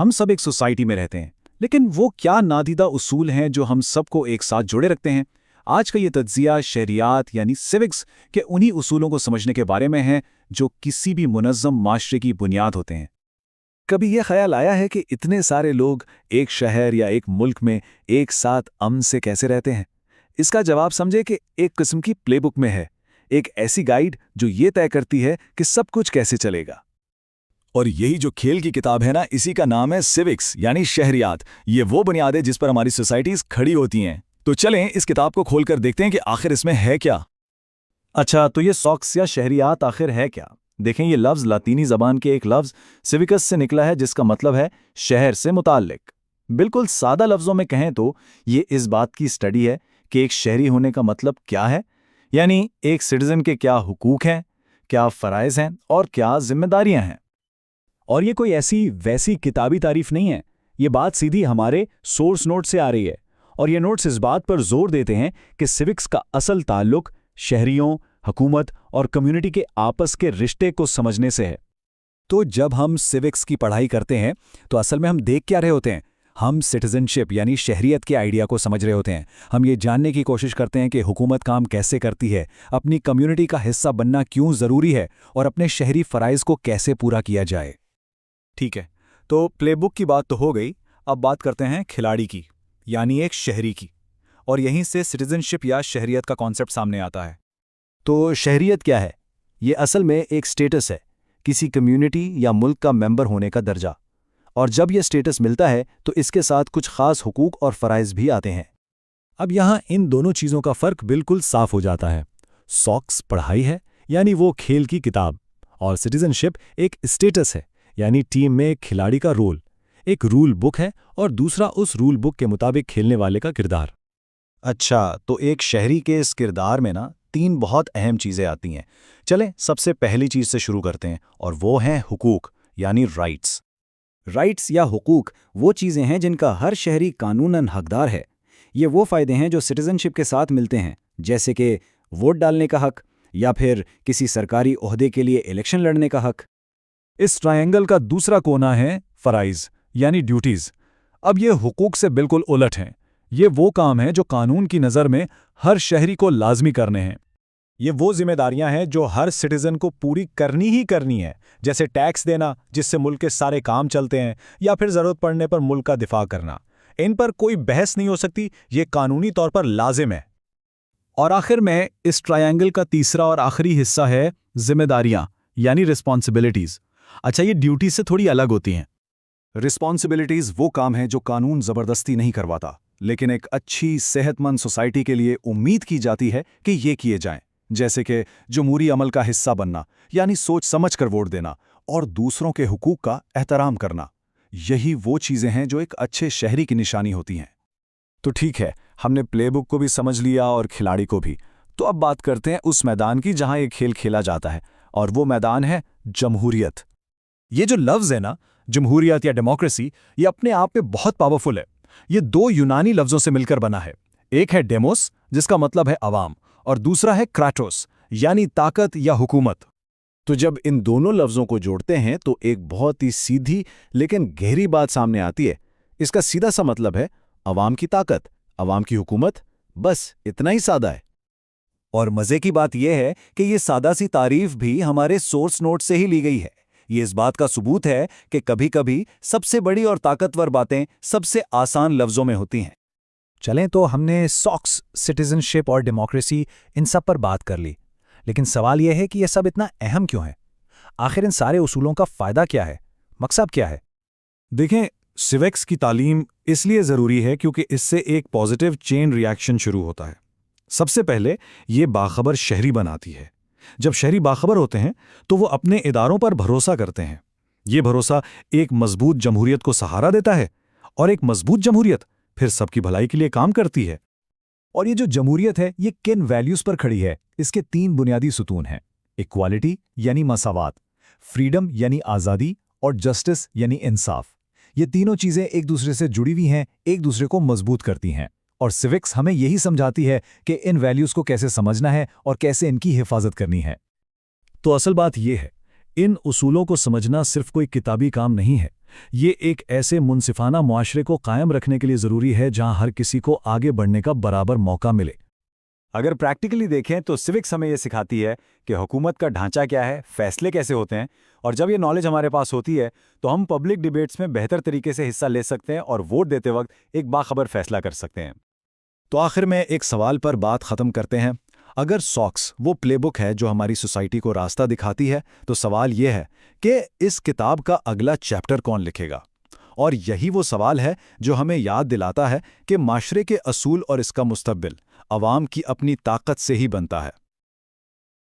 हम सब एक सोसाइटी में रहते हैं, लेकिन वो क्या नादीदा उसूल हैं जो हम सबको एक साथ जोड़े रखते हैं? आज का ये तज्जिया शहरियात यानी सिविक्स के उन्हीं उसूलों को समझने के बारे में है जो किसी भी मुनज़्ज़म माशरे की बुनियाद होते हैं। कभी यह ख्याल आया है कि इतने सारे लोग एक शहर या एक मुल्क में एक साथ अमन से कैसे रहते हैं? इसका जवाब समझे कि एक किस्म की प्लेबुक में है, एक ऐसी गाइड जो ये तय करती है कि सब कुछ कैसे चलेगा। और यही जो खेल की किताब है ना, इसी का नाम है सिविक्स यानी शहरियात। ये वो बुनियाद है जिस पर हमारी सोसाइटीज खड़ी होती हैं। तो चलें इस किताब को खोलकर देखते हैं कि आखिर इसमें है क्या। अच्छा, तो ये सॉक्स या शहरियात आखिर है क्या? देखें, ये लफ्ज़ लातीनी ज़बान के एक लफ्ज़ सिविकस से निकला है जिसका मतलब है शहर से मुताल्लिक। बिल्कुल सादा लफ्ज़ों में कहें तो ये इस बात की स्टडी है कि एक शहरी होने का मतलब क्या है, यानी एक सिटीज़न के क्या हुकूक हैं, क्या फ़राइज़ हैं और क्या जिम्मेदारियां हैं। और ये कोई ऐसी वैसी किताबी तारीफ नहीं है, ये बात सीधी हमारे सोर्स नोट से आ रही है। और ये नोट्स इस बात पर जोर देते हैं कि सिविक्स का असल ताल्लुक शहरियों, हुकूमत और कम्युनिटी के आपस के रिश्ते को समझने से है। तो जब हम सिविक्स की पढ़ाई करते हैं तो असल में हम देख क्या रहे होते हैं? हम सिटीजनशिप यानी शहरियत के आइडिया को समझ रहे होते हैं। हम ये जानने की कोशिश करते हैं कि हुकूमत काम कैसे करती है, अपनी कम्युनिटी का हिस्सा बनना क्यों ज़रूरी है और अपने शहरी फ़राइज़ को कैसे पूरा किया जाए। ठीक है, तो प्लेबुक की बात तो हो गई। अब बात करते हैं खिलाड़ी की, यानी एक शहरी की। और यहीं से सिटीजनशिप या शहरियत का कॉन्सेप्ट सामने आता है। तो शहरियत क्या है? ये असल में एक स्टेटस है, किसी कम्युनिटी या मुल्क का मेंबर होने का दर्जा। और जब यह स्टेटस मिलता है तो इसके साथ कुछ खास हुकूक और फ़राइज़ भी आते हैं। अब यहाँ इन दोनों चीज़ों का फ़र्क बिल्कुल साफ हो जाता है। सॉक्स पढ़ाई है, यानी वो खेल की किताब, और सिटीजनशिप एक स्टेटस है, यानी टीम में एक खिलाड़ी का रोल। एक रूल बुक है और दूसरा उस रूल बुक के मुताबिक खेलने वाले का किरदार। अच्छा, तो एक शहरी के इस किरदार में ना 3 बहुत अहम चीज़ें आती हैं। चलें सबसे पहली चीज़ से शुरू करते हैं और वो हैं हुकूक यानी राइट्स। राइट्स या हुकूक वो चीज़ें हैं जिनका हर शहरी कानूनन हकदार है। ये वो फ़ायदे हैं जो सिटीज़नशिप के साथ मिलते हैं, जैसे कि वोट डालने का हक या फिर किसी सरकारी ओहदे के लिए इलेक्शन लड़ने का हक। इस ट्रायंगल का दूसरा कोना है फ़राइज़ यानी ड्यूटीज़। अब ये हुकूक से बिल्कुल उलट हैं। ये वो काम हैं जो कानून की नज़र में हर शहरी को लाजमी करने हैं। ये वो जिम्मेदारियां हैं जो हर सिटीज़न को पूरी करनी ही करनी है, जैसे टैक्स देना जिससे मुल्क के सारे काम चलते हैं, या फिर ज़रूरत पड़ने पर मुल्क का दिफा करना। इन पर कोई बहस नहीं हो सकती, ये कानूनी तौर पर लाजिम है। और आखिर में इस ट्रायंगल का तीसरा और आखिरी हिस्सा है जिम्मेदारियां यानी रिस्पॉन्सिबिलिटीज़। अच्छा, ये ड्यूटी से थोड़ी अलग होती हैं। रिस्पॉन्सिबिलिटीज़ वो काम हैं जो कानून ज़बरदस्ती नहीं करवाता, लेकिन एक अच्छी सेहतमंद सोसाइटी के लिए उम्मीद की जाती है कि ये किए जाएं, जैसे कि जमहूरी अमल का हिस्सा बनना, यानी सोच समझ कर वोट देना और दूसरों के हुकूक का एहतराम करना। यही वो चीज़ें हैं जो एक अच्छे शहरी की निशानी होती हैं। तो ठीक है, हमने प्लेबुक को भी समझ लिया और खिलाड़ी को भी। तो अब बात करते हैं उस मैदान की जहां ये खेल खेला जाता है, और वो मैदान है जमहूरियत। ये जो लफ्ज़ है ना, जमहूरियत या डेमोक्रेसी, ये अपने आप में बहुत पावरफुल है। ये 2 यूनानी लफ्ज़ों से मिलकर बना है। एक है डेमोस, जिसका मतलब है अवाम, और दूसरा है क्राटोस, यानी ताकत या हुकूमत। तो जब इन दोनों लफ्ज़ों को जोड़ते हैं तो एक बहुत ही सीधी लेकिन गहरी बात सामने आती है। इसका सीधा सा मतलब है अवाम की ताकत, अवाम की हुकूमत, बस इतना ही सादा है। और मज़े की बात यह है कि ये सादा सी तारीफ भी हमारे सोर्स नोट से ही ली गई है। ये इस बात का सबूत है कि कभी-कभी सबसे बड़ी और ताकतवर बातें सबसे आसान लफ्ज़ों में होती हैं। चलें, तो हमने सॉक्स, सिटीजनशिप और डेमोक्रेसी, इन सब पर बात कर ली। लेकिन सवाल यह है कि यह सब इतना अहम क्यों है? आखिर इन सारे उसूलों का फ़ायदा क्या है? मकसद क्या है? देखें, सिविक्स की तालीम इसलिए ज़रूरी है क्योंकि इससे एक पॉजिटिव चेन रिएक्शन शुरू होता है। सबसे पहले ये बाखबर शहरी बनाती है। जब शहरी बाखबर होते हैं तो वो अपने इदारों पर भरोसा करते हैं। ये भरोसा एक मजबूत जमहूरियत को सहारा देता है, और एक मजबूत जमहूरियत फिर सबकी भलाई के लिए काम करती है। और ये जो जमहूरियत है, ये किन वैल्यूज़ पर खड़ी है? इसके 3 बुनियादी सुतून हैं: इक्वालिटी यानी मसावात, फ्रीडम यानी आज़ादी, और जस्टिस यानी इंसाफ। ये तीनों चीज़ें एक दूसरे से जुड़ी हुई हैं, एक दूसरे को मजबूत करती हैं। और सिविक्स हमें यही समझाती है कि इन वैल्यूज़ को कैसे समझना है और कैसे इनकी हिफाजत करनी है। तो असल बात यह है, इन उसूलों को समझना सिर्फ कोई किताबी काम नहीं है, ये एक ऐसे मुनसिफाना मुआशरे को कायम रखने के लिए ज़रूरी है जहां हर किसी को आगे बढ़ने का बराबर मौका मिले। अगर प्रैक्टिकली देखें तो सिविक्स हमें ये सिखाती है कि हुकूमत का ढांचा क्या है, फैसले कैसे होते हैं, और जब ये नॉलेज हमारे पास होती है तो हम पब्लिक डिबेट्स में बेहतर तरीके से हिस्सा ले सकते हैं और वोट देते वक्त एक बाखबर फैसला कर सकते हैं। तो आखिर में एक सवाल पर बात ख़त्म करते हैं। अगर सॉक्स वो प्लेबुक है जो हमारी सोसाइटी को रास्ता दिखाती है, तो सवाल ये है कि इस किताब का अगला चैप्टर कौन लिखेगा? और यही वो सवाल है जो हमें याद दिलाता है कि माशरे के असूल और इसका मुस्तकबिल अवाम की अपनी ताकत से ही बनता है।